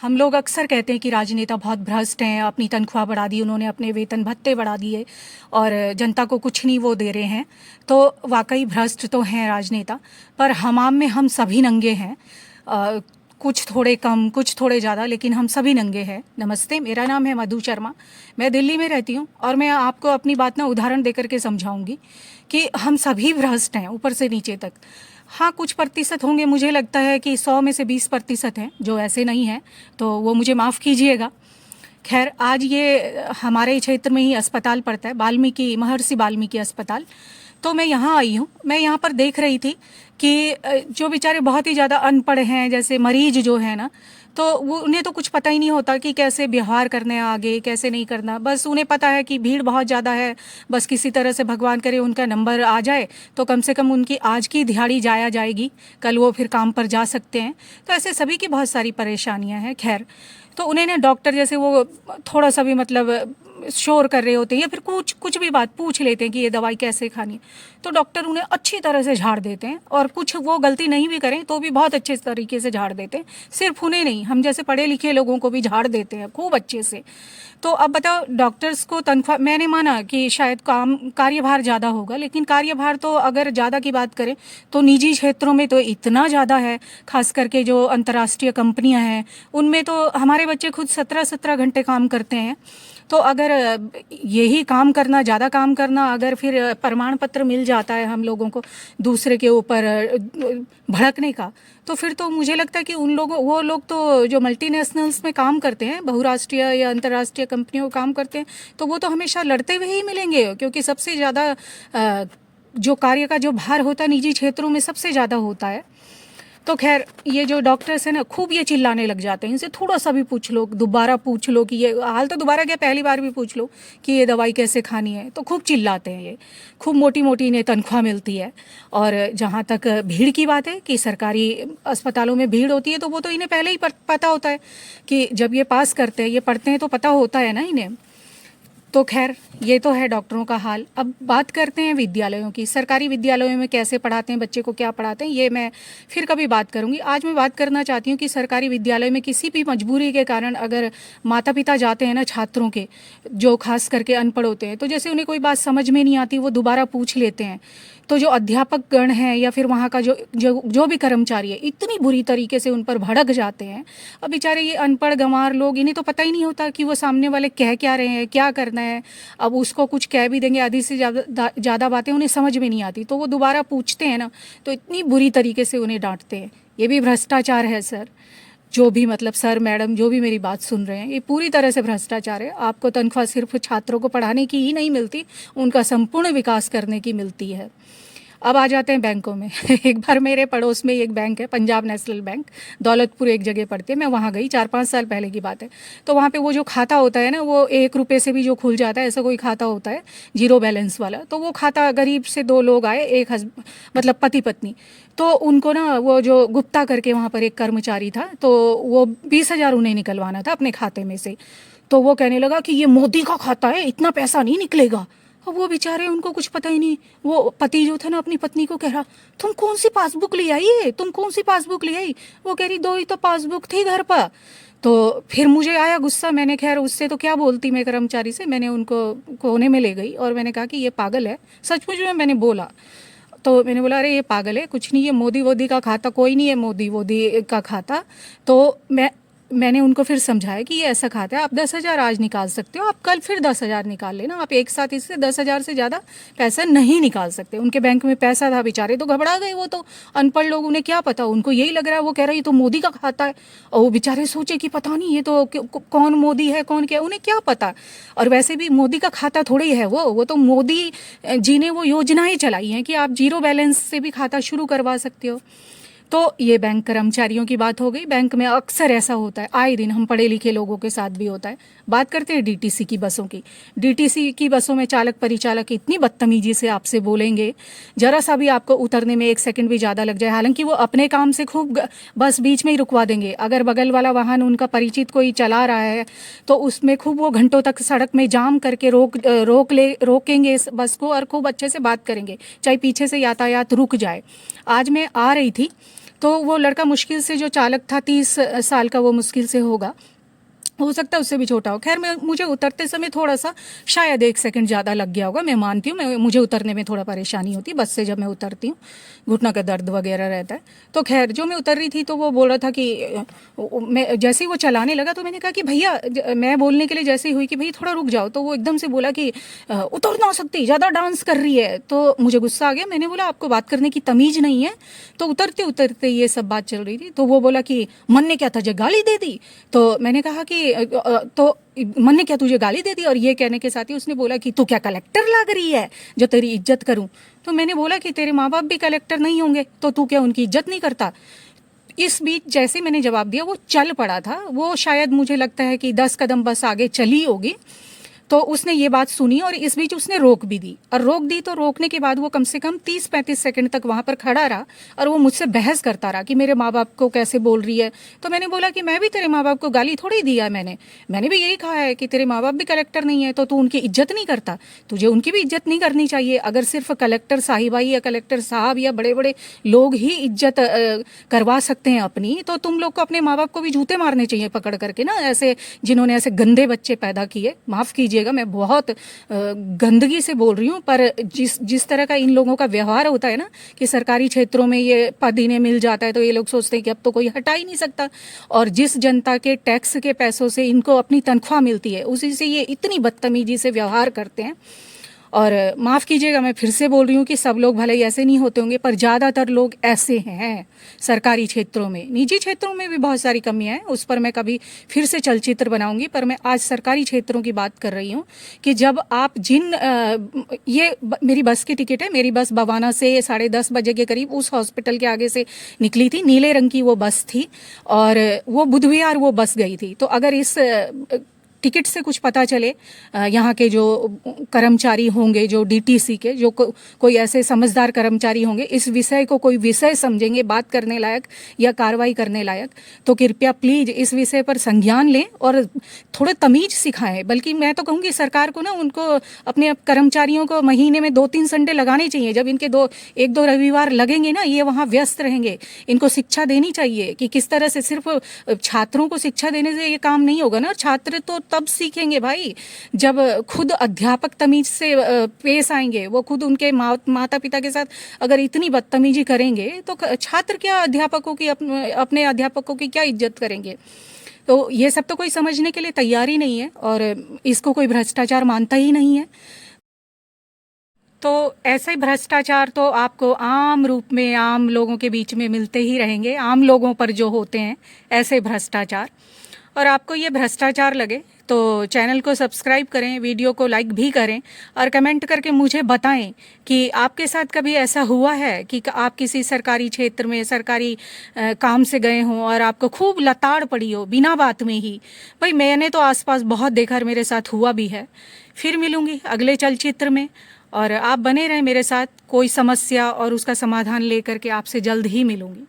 हम लोग अक्सर कहते हैं कि राजनेता बहुत भ्रष्ट हैं, अपनी तनख्वाह बढ़ा दी उन्होंने, अपने वेतन भत्ते बढ़ा दिए और जनता को कुछ नहीं वो दे रहे हैं। तो वाकई भ्रष्ट तो हैं राजनेता, पर हमाम में हम सभी नंगे हैं। कुछ थोड़े कम, कुछ थोड़े ज़्यादा, लेकिन हम सभी नंगे हैं। नमस्ते, मेरा नाम है मधु शर्मा, मैं दिल्ली में रहती हूँ और मैं आपको अपनी बात ना उदाहरण देकर के समझाऊंगी कि हम सभी भ्रष्ट हैं ऊपर से नीचे तक। हाँ, कुछ प्रतिशत होंगे, मुझे लगता है कि 100 में से 20% हैं जो ऐसे नहीं हैं, तो वो मुझे माफ़ कीजिएगा। खैर, आज ये हमारे क्षेत्र में ही अस्पताल पड़ता है, वाल्मीकि, महर्षि वाल्मीकि अस्पताल। तो मैं यहाँ आई हूँ, मैं यहाँ पर देख रही थी कि जो बेचारे बहुत ही ज़्यादा अनपढ़ हैं, जैसे मरीज जो है ना, तो वो उन्हें तो कुछ पता ही नहीं होता कि कैसे व्यवहार करना है आगे, कैसे नहीं करना। बस उन्हें पता है कि भीड़ बहुत ज़्यादा है, बस किसी तरह से भगवान करे उनका नंबर आ जाए तो कम से कम उनकी आज की दिहाड़ी जाया जाएगी, कल वो फिर काम पर जा सकते हैं। तो ऐसे सभी की बहुत सारी परेशानियां हैं। खैर, तो उन्हें ना डॉक्टर जैसे वो थोड़ा सा भी मतलब शोर कर रहे होते हैं या फिर कुछ कुछ भी बात पूछ लेते हैं कि ये दवाई कैसे खानी है, तो डॉक्टर उन्हें अच्छी तरह से झाड़ देते हैं। और कुछ वो गलती नहीं भी करें तो भी बहुत अच्छे तरीके से झाड़ देते हैं। सिर्फ उन्हें नहीं, हम जैसे पढ़े लिखे लोगों को भी झाड़ देते हैं खूब अच्छे से। तो अब बताओ, डॉक्टर्स को तनख्वाह, मैंने माना कि शायद काम कार्यभार ज़्यादा होगा, लेकिन कार्यभार तो अगर ज़्यादा की बात करें तो निजी क्षेत्रों में तो इतना ज़्यादा है। खास करके जो अंतर्राष्ट्रीय कंपनियां हैं उनमें तो हमारे बच्चे खुद 17-17 घंटे काम करते हैं। तो अगर यही काम करना, ज़्यादा काम करना, अगर फिर प्रमाण पत्र मिल जाता है हम लोगों को दूसरे के ऊपर भड़कने का, तो फिर तो मुझे लगता है कि उन लोगों, वो लोग तो जो मल्टीनेशनल्स में काम करते हैं, बहुराष्ट्रीय या अंतर्राष्ट्रीय कंपनियों में काम करते हैं, तो वो तो हमेशा लड़ते हुए ही मिलेंगे, क्योंकि सबसे ज़्यादा जो कार्य का जो भार होता है निजी क्षेत्रों में सबसे ज़्यादा होता है। तो खैर, ये जो डॉक्टर्स हैं ना, खूब ये चिल्लाने लग जाते हैं। इनसे थोड़ा सा भी पूछ लो, दोबारा पूछ लो कि ये हाल तो दोबारा क्या, पहली बार भी पूछ लो कि ये दवाई कैसे खानी है, तो खूब चिल्लाते हैं ये। खूब मोटी मोटी इन्हें तनख्वाह मिलती है। और जहाँ तक भीड़ की बात है कि सरकारी अस्पतालों में भीड़ होती है, तो वो तो इन्हें पहले ही पता होता है कि जब ये पास करते हैं, ये पढ़ते हैं, तो पता होता है ना इन्हें। तो खैर, ये तो है डॉक्टरों का हाल। अब बात करते हैं विद्यालयों की। सरकारी विद्यालयों में कैसे पढ़ाते हैं, बच्चे को क्या पढ़ाते हैं, ये मैं फिर कभी बात करूंगी। आज मैं बात करना चाहती हूँ कि सरकारी विद्यालय में किसी भी मजबूरी के कारण अगर माता पिता जाते हैं ना छात्रों के, जो खास करके अनपढ़ होते हैं, तो जैसे उन्हें कोई बात समझ में नहीं आती, वो दोबारा पूछ लेते हैं, तो जो अध्यापक गण हैं या फिर वहाँ का जो जो जो भी कर्मचारी है, इतनी बुरी तरीके से उन पर भड़क जाते हैं। अब बेचारे ये अनपढ़ गंवार लोग, इन्हें तो पता ही नहीं होता कि वो सामने वाले कह क्या रहे हैं, क्या करना है। अब उसको कुछ कह भी देंगे, आधी से ज़्यादा बातें उन्हें समझ में नहीं आती, तो वो दोबारा पूछते हैं ना, तो इतनी बुरी तरीके से उन्हें डांटते हैं। ये भी भ्रष्टाचार है सर। जो भी मतलब सर मैडम जो भी मेरी बात सुन रहे हैं, ये पूरी तरह से भ्रष्टाचार है। आपको तनख्वाह सिर्फ छात्रों को पढ़ाने की ही नहीं मिलती, उनका संपूर्ण विकास करने की मिलती है। अब आ जाते हैं बैंकों में। एक बार मेरे पड़ोस में एक बैंक है, पंजाब नेशनल बैंक, दौलतपुर एक जगह पड़ती है। मैं वहाँ गई, 4-5 साल पहले की बात है। तो वहाँ पे वो जो खाता होता है ना, वो 1 रुपये से भी जो खुल जाता है, ऐसा कोई खाता होता है जीरो बैलेंस वाला। तो वो खाता, गरीब से 2 लोग आए, एक मतलब पति पत्नी, तो उनको ना वो जो गुप्ता करके वहाँ पर एक कर्मचारी था, तो वो 20,000 उन्हें निकलवाना था अपने खाते में से। तो वो कहने लगा कि ये मोदी का खाता है, इतना पैसा नहीं निकलेगा। अब वो बेचारे, उनको कुछ पता ही नहीं। वो पति जो था ना, अपनी पत्नी को कह रहा, तुम कौन सी पासबुक ले आई है, तुम कौन सी पासबुक ले आई। वो कह रही, 2 ही तो पासबुक थी घर पर। तो फिर मुझे आया गुस्सा। मैंने खैर उससे तो क्या बोलती मैं कर्मचारी से, मैंने उनको कोने में ले गई और मैंने कहा कि ये पागल है। सचमुच में मैंने बोला। तो मैंने बोला, अरे ये पागल है, कुछ नहीं, ये मोदी वोदी का खाता कोई नहीं है, मोदी वोदी का खाता। तो मैंने उनको फिर समझाया कि ये ऐसा खाता है, आप 10,000 आज निकाल सकते हो, आप कल फिर 10,000 निकाल लेना, आप एक साथ इससे 10,000 से ज़्यादा पैसा नहीं निकाल सकते। उनके बैंक में पैसा था, बेचारे तो घबरा गए। वो तो अनपढ़ लोग, उन्हें क्या पता, उनको यही लग रहा है, वो कह रहा है ये तो मोदी का खाता है। और वो बेचारे सोचे कि पता नहीं ये तो कौन मोदी है, कौन क्या, उन्हें क्या पता। और वैसे भी मोदी का खाता थोड़ी है वो तो मोदी जी ने वो योजनाएं चलाई हैं कि आप जीरो बैलेंस से भी खाता शुरू करवा सकते हो। तो ये बैंक कर्मचारियों की बात हो गई। बैंक में अक्सर ऐसा होता है, आए दिन हम पढ़े लिखे लोगों के साथ भी होता है। बात करते हैं डीटीसी की बसों की। डीटीसी की बसों में चालक परिचालक इतनी बदतमीजी से आपसे बोलेंगे, जरा सा भी आपको उतरने में 1 सेकंड भी ज़्यादा लग जाए, हालांकि वो अपने काम से खूब बस बीच में ही रुकवा देंगे। अगर बगल वाला वाहन उनका परिचित कोई चला रहा है तो उसमें खूब वो घंटों तक सड़क में जाम करके रोकेंगे इस बस को और खूब अच्छे से बात करेंगे, चाहे पीछे से यातायात रुक जाए। आज मैं आ रही थी तो वो लड़का मुश्किल से जो चालक था 30 साल का वो मुश्किल से होगा, हो सकता है उससे भी छोटा हो। खैर मुझे उतरते समय थोड़ा सा शायद 1 सेकंड ज़्यादा लग गया होगा, मैं मानती हूँ। मुझे उतरने में थोड़ा परेशानी होती है बस से, जब मैं उतरती हूँ घुटना का दर्द वगैरह रहता है। तो खैर जो मैं उतर रही थी तो वो बोल रहा था कि मैं जैसे ही वो चलाने लगा तो मैंने कहा कि भैया, मैं बोलने के लिए जैसे ही हुई कि भैया थोड़ा रुक जाओ, तो वो एकदम से बोला कि उतर ना सकती, ज़्यादा डांस कर रही है। तो मुझे गुस्सा आ गया, मैंने बोला आपको बात करने की तमीज़ नहीं है। तो उतरते उतरते ये सब बात चल रही थी, तो वो बोला कि मन ने क्या तुझे गाली दे दी। तो मैंने कहा कि तो मन ने क्या तुझे गाली दे दी, और ये कहने के साथ ही उसने बोला कि तू क्या कलेक्टर लग रही है जो तेरी इज्जत करूं। तो मैंने बोला कि तेरे माँ बाप भी कलेक्टर नहीं होंगे तो तू क्या उनकी इज्जत नहीं करता। इस बीच जैसे मैंने जवाब दिया वो चल पड़ा था, वो शायद मुझे लगता है कि 10 कदम बस आगे चली होगी। तो उसने ये बात सुनी और इस बीच उसने रोक भी दी, और रोक दी तो रोकने के बाद वो कम से कम 30-35 सेकंड तक वहाँ पर खड़ा रहा और वो मुझसे बहस करता रहा कि मेरे माँ बाप को कैसे बोल रही है। तो मैंने बोला कि मैं भी तेरे माँ बाप को गाली थोड़ी दिया, मैंने भी यही कहा है कि तेरे माँ बाप भी कलेक्टर नहीं है तो तू उनकी इज्जत नहीं करता, तुझे उनकी भी इज्जत नहीं करनी चाहिए। अगर सिर्फ कलेक्टर साहिबाई या कलेक्टर साहब या बड़े बड़े लोग ही इज्जत करवा सकते हैं अपनी, तो तुम लोग को अपने माँ बाप को भी जूते मारने चाहिए पकड़ करके ना, ऐसे जिन्होंने ऐसे गंदे बच्चे पैदा किए। माफ़ कीजिए, मैं बहुत गंदगी से बोल रही हूँ, पर जिस तरह का इन लोगों का व्यवहार होता है ना कि सरकारी क्षेत्रों में ये पद इन्हें मिल जाता है तो ये लोग सोचते हैं कि अब तो कोई हटा ही नहीं सकता, और जिस जनता के टैक्स के पैसों से इनको अपनी तनख्वाह मिलती है उसी से ये इतनी बदतमीजी से व्यवहार करते हैं। और माफ़ कीजिएगा, मैं फिर से बोल रही हूँ कि सब लोग भले ऐसे नहीं होते होंगे, पर ज़्यादातर लोग ऐसे हैं सरकारी क्षेत्रों में। निजी क्षेत्रों में भी बहुत सारी कमियां हैं, उस पर मैं कभी फिर से चलचित्र बनाऊंगी, पर मैं आज सरकारी क्षेत्रों की बात कर रही हूँ कि जब आप मेरी बस की टिकट है, मेरी बस बवाना से 10:30 बजे के करीब उस हॉस्पिटल के आगे से निकली थी, नीले रंग की वो बस थी, और वो बुधवार वो बस गई थी। तो अगर इस टिकट से कुछ पता चले, यहाँ के जो कर्मचारी होंगे, जो डीटीसी के जो कोई ऐसे समझदार कर्मचारी होंगे, इस विषय को कोई विषय समझेंगे बात करने लायक या कार्रवाई करने लायक, तो कृपया प्लीज़ इस विषय पर संज्ञान लें और थोड़ा तमीज़ सिखाएं। बल्कि मैं तो कहूँगी सरकार को ना, उनको अपने कर्मचारियों को महीने में 2-3 संडे लगाने चाहिए। जब इनके 1-2 रविवार लगेंगे ना, ये वहाँ व्यस्त रहेंगे। इनको शिक्षा देनी चाहिए कि किस तरह से, सिर्फ छात्रों को शिक्षा देने से ये काम नहीं होगा ना, छात्र तो तब सीखेंगे भाई जब खुद अध्यापक तमीज से पेश आएंगे। वो खुद उनके माता पिता के साथ अगर इतनी बदतमीजी करेंगे तो छात्र क्या अध्यापकों की, अपने अध्यापकों की क्या इज्जत करेंगे। तो ये सब तो कोई समझने के लिए तैयार ही नहीं है, और इसको कोई भ्रष्टाचार मानता ही नहीं है। तो ऐसे भ्रष्टाचार तो आपको आम रूप में आम लोगों के बीच में मिलते ही रहेंगे, आम लोगों पर जो होते हैं ऐसे भ्रष्टाचार। और आपको ये भ्रष्टाचार लगे तो चैनल को सब्सक्राइब करें, वीडियो को लाइक भी करें, और कमेंट करके मुझे बताएं कि आपके साथ कभी ऐसा हुआ है कि आप किसी सरकारी क्षेत्र में सरकारी काम से गए हों और आपको खूब लताड़ पड़ी हो बिना बात में ही। भाई मैंने तो आसपास बहुत देखा और मेरे साथ हुआ भी है। फिर मिलूंगी अगले चलचित्र में, और आप बने रहें मेरे साथ। कोई समस्या और उसका समाधान लेकर के आपसे जल्द ही मिलूंगी।